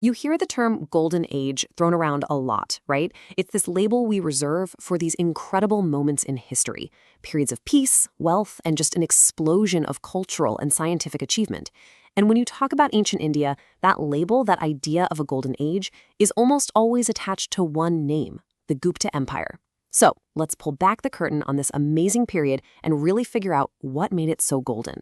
You hear the term Golden Age thrown around a lot, right? It's this label we reserve for these incredible moments in history, periods of peace, wealth, and just an explosion of cultural and scientific achievement. And when you talk about ancient India, that label, that idea of a Golden Age, is almost always attached to one name, the Gupta Empire. So let's pull back the curtain on this amazing period and really figure out what made it so golden.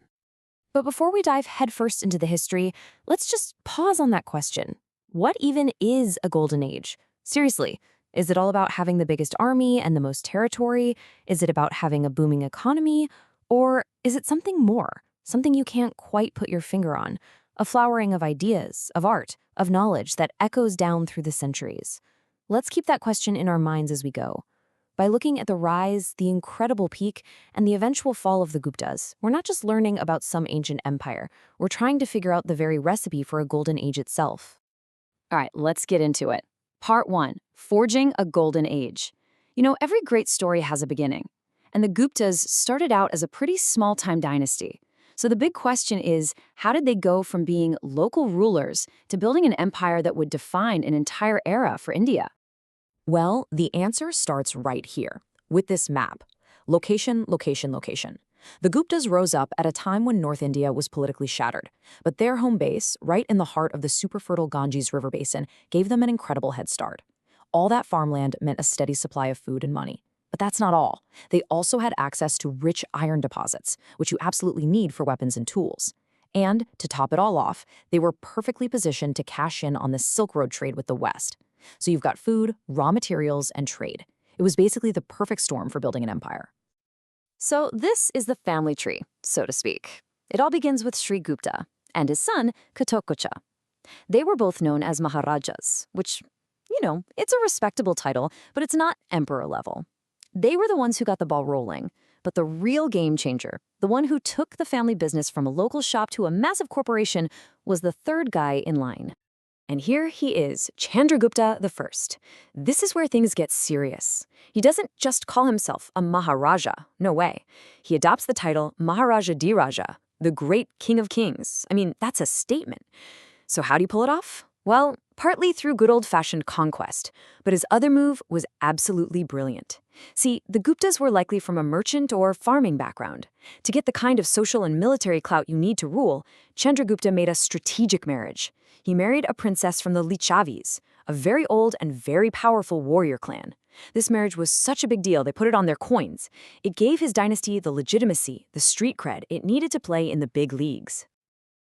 But before we dive headfirst into the history, let's just pause on that question. What even is a golden age? Seriously, is it all about having the biggest army and the most territory? Is it about having a booming economy? Or is it something more, something you can't quite put your finger on? A flowering of ideas, of art, of knowledge that echoes down through the centuries. Let's keep that question in our minds as we go. By looking at the rise, the incredible peak, and the eventual fall of the Guptas, we're not just learning about some ancient empire, we're trying to figure out the very recipe for a golden age itself. All right, let's get into it. Part 1, Forging a Golden Age. You know, every great story has a beginning, and the Guptas started out as a pretty small-time dynasty. So the big question is, how did they go from being local rulers to building an empire that would define an entire era for India? Well, the answer starts right here, with this map. Location, location, location. The Guptas rose up at a time when North India was politically shattered, but their home base, right in the heart of the super-fertile Ganges River basin, gave them an incredible head start. All that farmland meant a steady supply of food and money. But that's not all. They also had access to rich iron deposits, which you absolutely need for weapons and tools. And, to top it all off, they were perfectly positioned to cash in on the Silk Road trade with the West. So you've got food, raw materials, and trade. It was basically the perfect storm for building an empire. So this is the family tree, so to speak. It all begins with Sri Gupta and his son, Katokkocha. They were both known as Maharajas, which, it's a respectable title, but it's not emperor level. They were the ones who got the ball rolling, but the real game changer, the one who took the family business from a local shop to a massive corporation, was the third guy in line. And here he is, Chandragupta I. This is where things get serious. He doesn't just call himself a Maharaja, no way. He adopts the title Maharaja di Raja, the great king of kings. I mean, that's a statement. So how do you pull it off? Well, partly through good old-fashioned conquest, but his other move was absolutely brilliant. See, the Guptas were likely from a merchant or farming background. To get the kind of social and military clout you need to rule, Chandragupta made a strategic marriage. He married a princess from the Lichavis, a very old and very powerful warrior clan. This marriage was such a big deal, they put it on their coins. It gave his dynasty the legitimacy, the street cred it needed to play in the big leagues.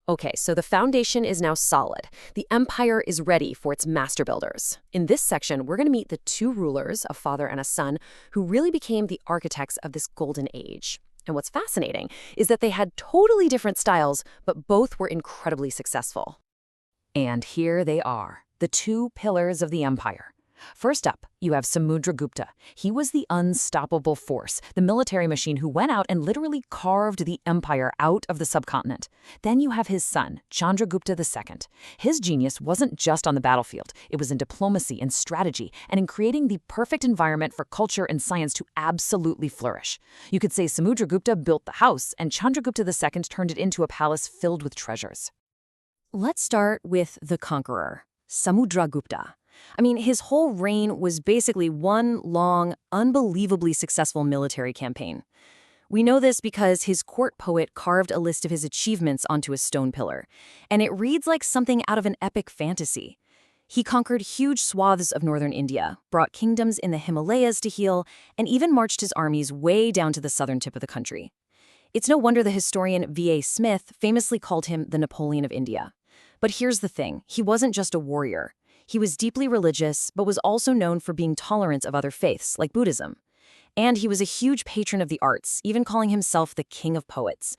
Okay, so the foundation is now solid. The empire is ready for its master builders. In this section, we're going to meet the two rulers, a father and a son, who really became the architects of this golden age. And what's fascinating is that they had totally different styles, but both were incredibly successful. And here they are, the two pillars of the empire. First up, you have Samudragupta. He was the unstoppable force, the military machine who went out and literally carved the empire out of the subcontinent. Then you have his son, Chandragupta II. His genius wasn't just on the battlefield. It was in diplomacy and strategy, and in creating the perfect environment for culture and science to absolutely flourish. You could say Samudragupta built the house, and Chandragupta II turned it into a palace filled with treasures. Let's start with the conqueror, Samudragupta. I mean, his whole reign was basically one long, unbelievably successful military campaign. We know this because his court poet carved a list of his achievements onto a stone pillar, and it reads like something out of an epic fantasy. He conquered huge swaths of northern India, brought kingdoms in the Himalayas to heal, and even marched his armies way down to the southern tip of the country. It's no wonder the historian V.A. Smith famously called him the Napoleon of India. But here's the thing, he wasn't just a warrior. He was deeply religious, but was also known for being tolerant of other faiths, like Buddhism. And he was a huge patron of the arts, even calling himself the king of poets.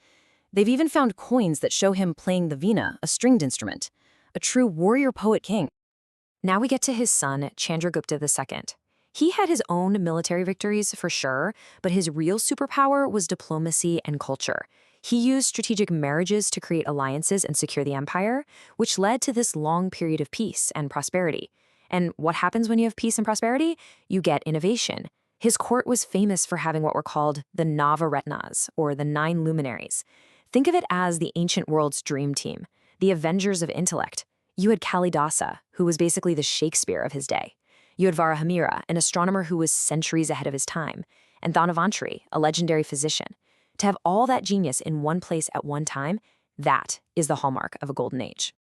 They've even found coins that show him playing the veena, a stringed instrument. A true warrior poet king. Now we get to his son, Chandragupta II. He had his own military victories for sure, but his real superpower was diplomacy and culture. He used strategic marriages to create alliances and secure the empire, which led to this long period of peace and prosperity. And what happens when you have peace and prosperity? You get innovation. His court was famous for having what were called the Navaratnas, or the 9 luminaries. Think of it as the ancient world's dream team, the Avengers of intellect. You had Kalidasa, who was basically the Shakespeare of his day. You had Varahamira, an astronomer who was centuries ahead of his time, and Dhanavantari, a legendary physician. To have all that genius in one place at one time, that is the hallmark of a golden age.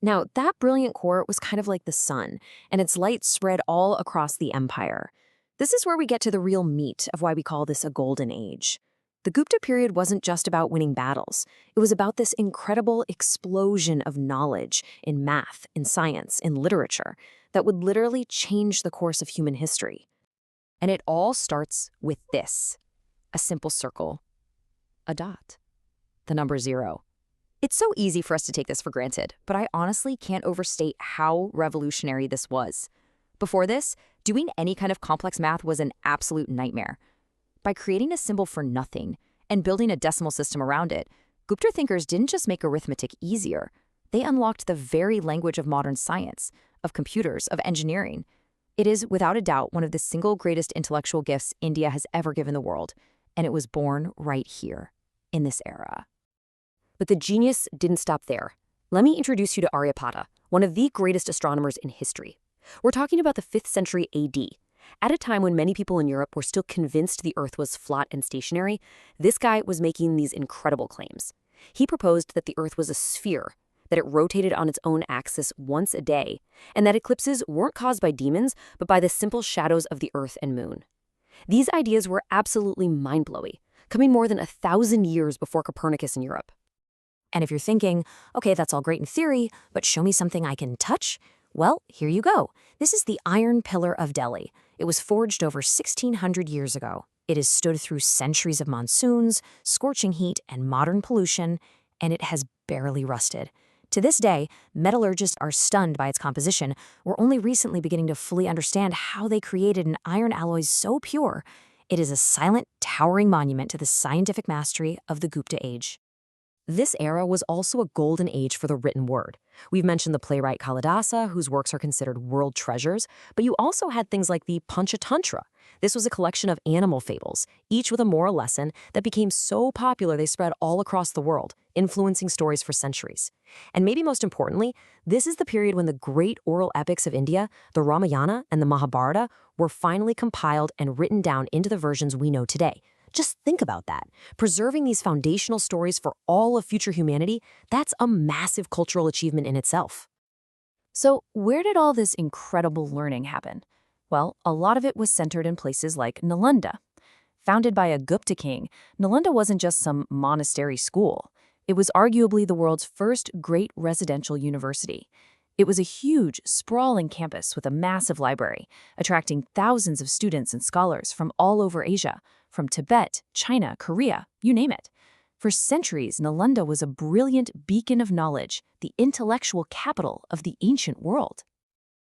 Now, that brilliant core was kind of like the sun, and its light spread all across the empire. This is where we get to the real meat of why we call this a golden age. The Gupta period wasn't just about winning battles. It was about this incredible explosion of knowledge in math, in science, in literature that would literally change the course of human history. And it all starts with this: a simple circle, a dot, the number 0. It's so easy for us to take this for granted, but I honestly can't overstate how revolutionary this was. Before this, doing any kind of complex math was an absolute nightmare. By creating a symbol for nothing and building a decimal system around it, Gupta thinkers didn't just make arithmetic easier. They unlocked the very language of modern science, of computers, of engineering. It is, without a doubt, one of the single greatest intellectual gifts India has ever given the world, and it was born right here, in this era. But the genius didn't stop there. Let me introduce you to Aryabhata, one of the greatest astronomers in history. We're talking about the 5th century AD. At a time when many people in Europe were still convinced the Earth was flat and stationary, this guy was making these incredible claims. He proposed that the Earth was a sphere, that it rotated on its own axis once a day, and that eclipses weren't caused by demons, but by the simple shadows of the Earth and Moon. These ideas were absolutely mind-blowing, coming more than 1,000 years before Copernicus in Europe. And if you're thinking, okay, that's all great in theory, but show me something I can touch, well, here you go. This is the Iron Pillar of Delhi. It was forged over 1,600 years ago. It has stood through centuries of monsoons, scorching heat, and modern pollution, and it has barely rusted. To this day, metallurgists are stunned by its composition. We're only recently beginning to fully understand how they created an iron alloy so pure. It is a silent, towering monument to the scientific mastery of the Gupta age. This era was also a golden age for the written word. We've mentioned the playwright Kalidasa, whose works are considered world treasures, but you also had things like the Panchatantra. This was a collection of animal fables, each with a moral lesson that became so popular they spread all across the world, influencing stories for centuries. And maybe most importantly, this is the period when the great oral epics of India, the Ramayana and the Mahabharata, were finally compiled and written down into the versions we know today. Just think about that. Preserving these foundational stories for all of future humanity, that's a massive cultural achievement in itself. So where did all this incredible learning happen? Well, a lot of it was centered in places like Nalanda. Founded by a Gupta king, Nalanda wasn't just some monastery school. It was arguably the world's first great residential university. It was a huge, sprawling campus with a massive library, attracting thousands of students and scholars from all over Asia, from Tibet, China, Korea, you name it. For centuries, Nalanda was a brilliant beacon of knowledge, the intellectual capital of the ancient world.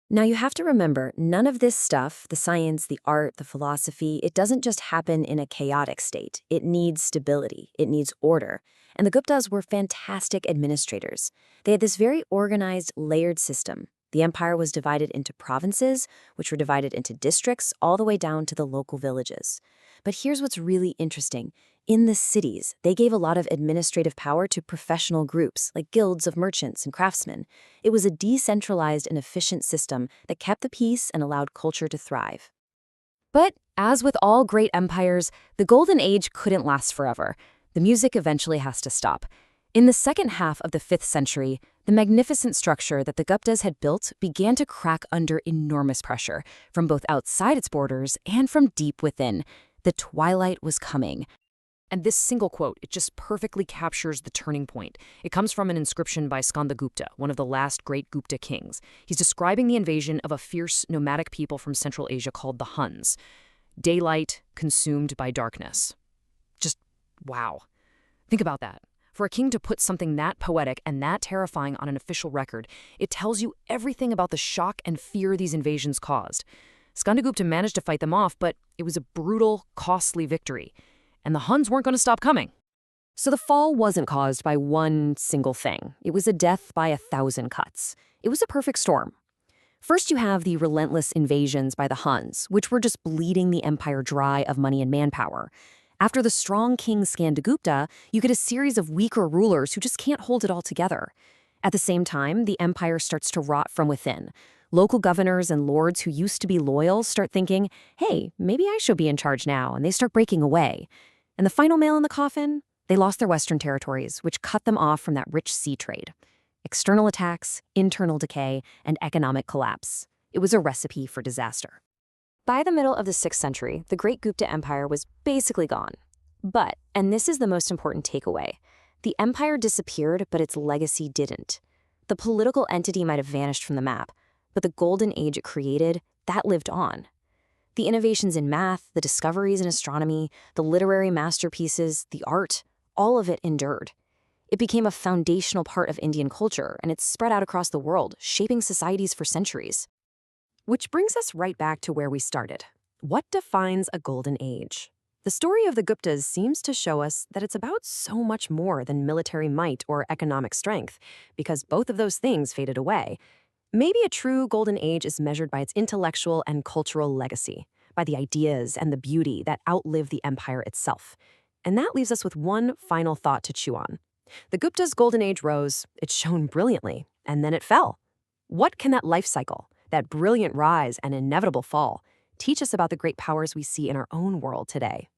Now you have to remember, none of this stuff, the science, the art, the philosophy, it doesn't just happen in a chaotic state. It needs stability. It needs order. And the Guptas were fantastic administrators. They had this very organized, layered system. The empire was divided into provinces, which were divided into districts, all the way down to the local villages. But here's what's really interesting. In the cities, they gave a lot of administrative power to professional groups, like guilds of merchants and craftsmen. It was a decentralized and efficient system that kept the peace and allowed culture to thrive. But as with all great empires, the Golden Age couldn't last forever. The music eventually has to stop. In the second half of the 5th century, the magnificent structure that the Guptas had built began to crack under enormous pressure, from both outside its borders and from deep within. The twilight was coming. And this single quote, it just perfectly captures the turning point. It comes from an inscription by Skandagupta, one of the last great Gupta kings. He's describing the invasion of a fierce nomadic people from Central Asia called the Huns. Daylight consumed by darkness. Just wow. Think about that. For a king to put something that poetic and that terrifying on an official record, it tells you everything about the shock and fear these invasions caused. Skandagupta managed to fight them off, but it was a brutal, costly victory. And the Huns weren't going to stop coming. So the fall wasn't caused by one single thing. It was a death by 1,000 cuts. It was a perfect storm. First, you have the relentless invasions by the Huns, which were just bleeding the empire dry of money and manpower. After the strong king Skandagupta, you get a series of weaker rulers who just can't hold it all together. At the same time, the empire starts to rot from within. Local governors and lords who used to be loyal start thinking, hey, maybe I should be in charge now, and they start breaking away. And the final nail in the coffin? They lost their western territories, which cut them off from that rich sea trade. External attacks, internal decay, and economic collapse. It was a recipe for disaster. By the middle of the 6th century, the Great Gupta Empire was basically gone. But, and this is the most important takeaway, the empire disappeared, but its legacy didn't. The political entity might have vanished from the map, but the golden age it created, that lived on. The innovations in math, the discoveries in astronomy, the literary masterpieces, the art, all of it endured. It became a foundational part of Indian culture, and it's spread out across the world, shaping societies for centuries. Which brings us right back to where we started. What defines a golden age? The story of the Guptas seems to show us that it's about so much more than military might or economic strength, because both of those things faded away. Maybe a true golden age is measured by its intellectual and cultural legacy, by the ideas and the beauty that outlive the empire itself. And that leaves us with one final thought to chew on. The Guptas' golden age rose, it shone brilliantly, and then it fell. What can that life cycle, that brilliant rise and inevitable fall, teach us about the great powers we see in our own world today?